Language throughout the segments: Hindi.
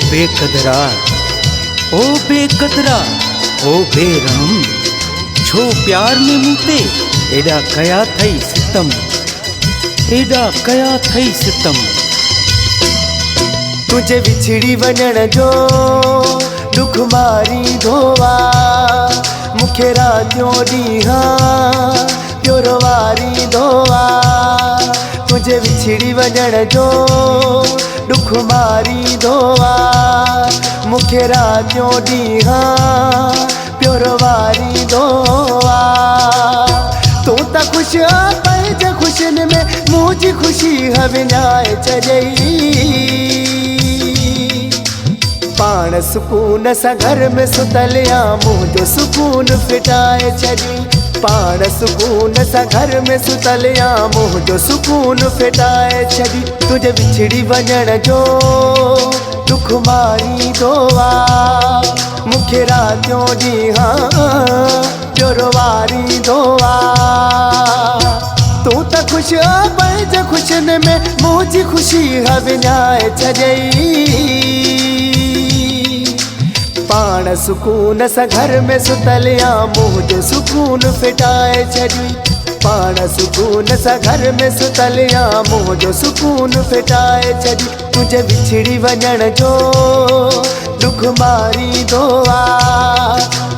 बेकदरा, ओ बेकदरा, ओ बेरहम, छो प्यार में मूते एडा कया थई सितम, एडा कया थई सितम। तुझे विछड़ी वञण जो दुख मारी धोवा, मुखे रातियों ॾींहं पियो रवारी धोवा। तुझे विछड़ी वञण जो दुख मारी धोवा, मुखे रातियों ॾींहं पियो रवारी धोवा। तूं त खुश पंहिंज खुशियुनि में मुंहिंजी खुशी विञाए छॾई। पाण सुकून सां घर में सुतल या मुंहिंजो सुकून फिटाए छॾी। पाण सुकून सां घर में सुतल या मुंहिंजो सुकून फिटाए छॾी। तुझे विछड़ी वञण जो दुख मारी धोवा, मुखे रातियों ॾींहं पियो रवारी धोवा। तूं त खुश पंहिंज खुशियुनि में मुंहिंजी खुशी विञाए छॾई। पाण सुकून सां घर में सुतल या मुंहिंजो सुकून फिटाए छॾी। पाण सुकून सां घर में सुतल या मुंहिंजो सुकून फिटाए छॾी। तुझे विछड़ी वञण जो दुख मारी धोवा,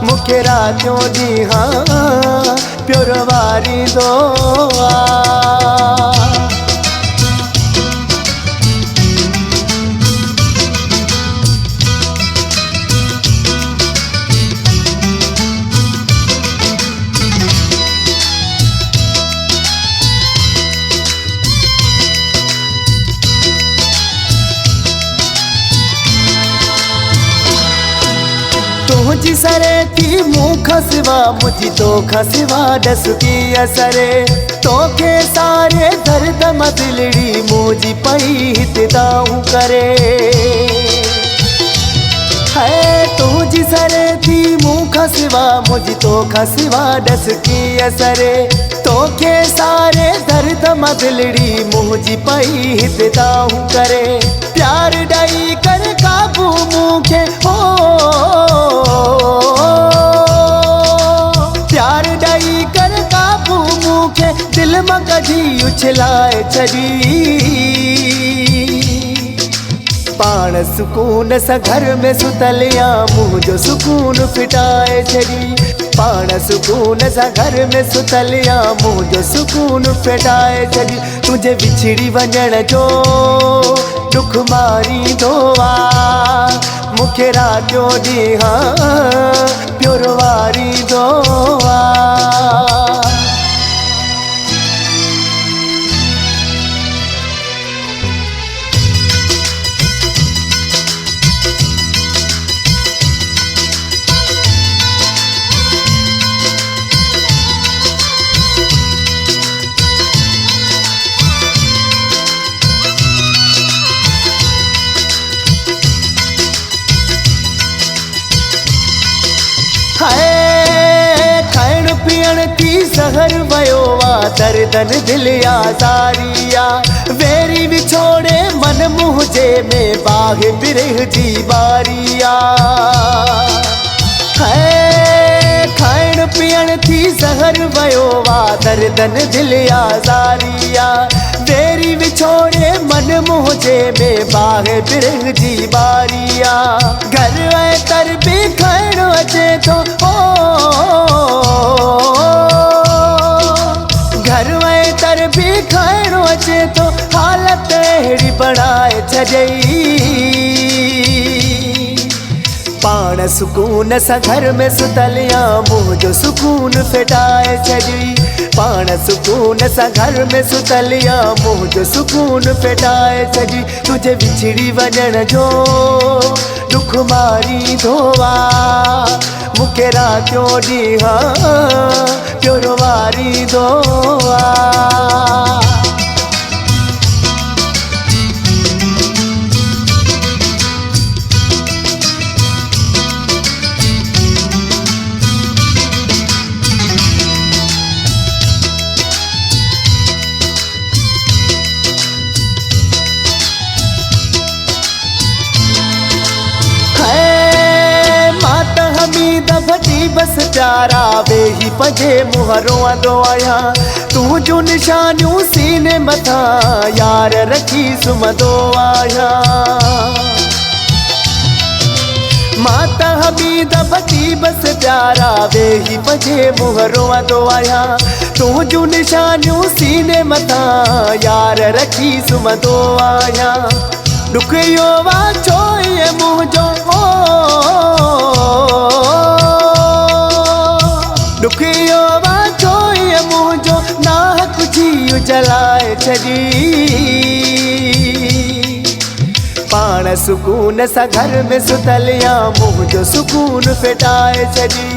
मुखे रातियों ॾींहं पियो रवारी धोवा। तुझी सरे थी मूंखां सिवा, मुझी तोखां सिवा डस की असरे। तोखे सारे दर्द मां दिलड़ी मुंहिंजी पई हिते दाऊं करे। है तुझी सरे थी मूंखां सिवा, मुझी तोखां सिवा डस की असरे। तोखे सारे दर्द मां दिलड़ी मुंहिंजी पई हिते दाऊं करे। प्यार ॾेई कर काबू मूंखे हो, प्यार ॾेई कर काबू मूंखे दिल मां कढी उछलाए छॾी। पाण सुकून सां घर में सुतल या मुंहिंजो सुकून फिटाए छॾी। पाण सुकून सां घर में सुतल या मुंहिंजो सुकून फिटाए छॾी। तुझे विछड़ी वञण जो दुख मारी धोवा, मुखे रातियों ॾींहं पियो रवारी धोवा। खाइण पीअण थी ज़हर वयो वा, दर्दन दिल आज़ारिया। वेरी विछोड़े मन मुंहिंजे में बाग़ बिरह जी बारिया। खाइण पीअण थी ज़हर वयो वा, दर्दन दिल आज़ारिया। वेरी विछोड़े मन मुंहिंजे में बाग़ बिरह जी बारिया। घर ऐं तर बि खाइण अचे थो, घर ऐं तर बि खाइण अचे थो, हालत अहिड़ी बणाए छॾई। पाण सुकून सां घर में सुतल या मुंहिंजो सुकून फिटाए छॾी। पाण सुकून सां घर में सुतल या मुंहिंजो सुकून फिटाए छॾी। तुझे विछड़ी वञण जो दुख मारी धोवा, मुखे रातियों ॾींहं पियो रवारी धोवा। बस प्यारा वे ही पजे मुहरों दो आया तू जो निशानियों सीने मथा यार रखी सुमदो आया माता हमीदा बती बस प्यारा वे ही बजे मुहरों दो आया तू जो निशानियों सीने मथा यार रखी सुमदो आया दुखियो वाचो ये मुझो दुखियो वाचो ये मुझो ना कुझी जलाए छड़ी पाण सुकून सा घर में सुतलिया मुँह जो सुकून फिटाए छड़ी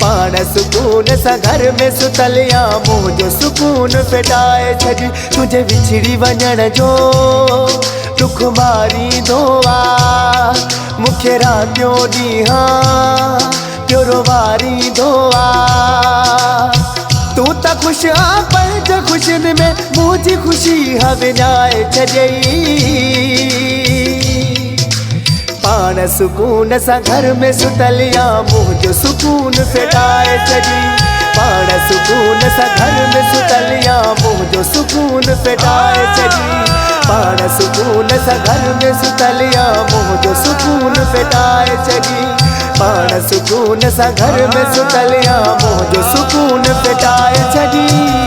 पाण सुकून सा घर में सुतलिया मुँह जो सुकून फिटाए छड़ी तुझे विछड़ी वञण जो दुख मारी दोआ मुखे रातियों ॾींहं प्योरो वारी दोआ तू त खुश आ पंहिंज खुशियुनि में मुंहिंजी खुशी विञाए छॾई पाण सुकून सां घर में सुतलिया मुंहुं जो सुकून फिटाए छॾी पाण सुकून सां घर में सुतलिया मुंहुं जो सुकून फिटाए छॾी पाण सुकून सां घर में सुतलिया मुंहुं जो सुकून फिटाए छॾी पाण सुकून सां घर में सुतलिया मुंहुं जो सुकून फिटाए छॾी।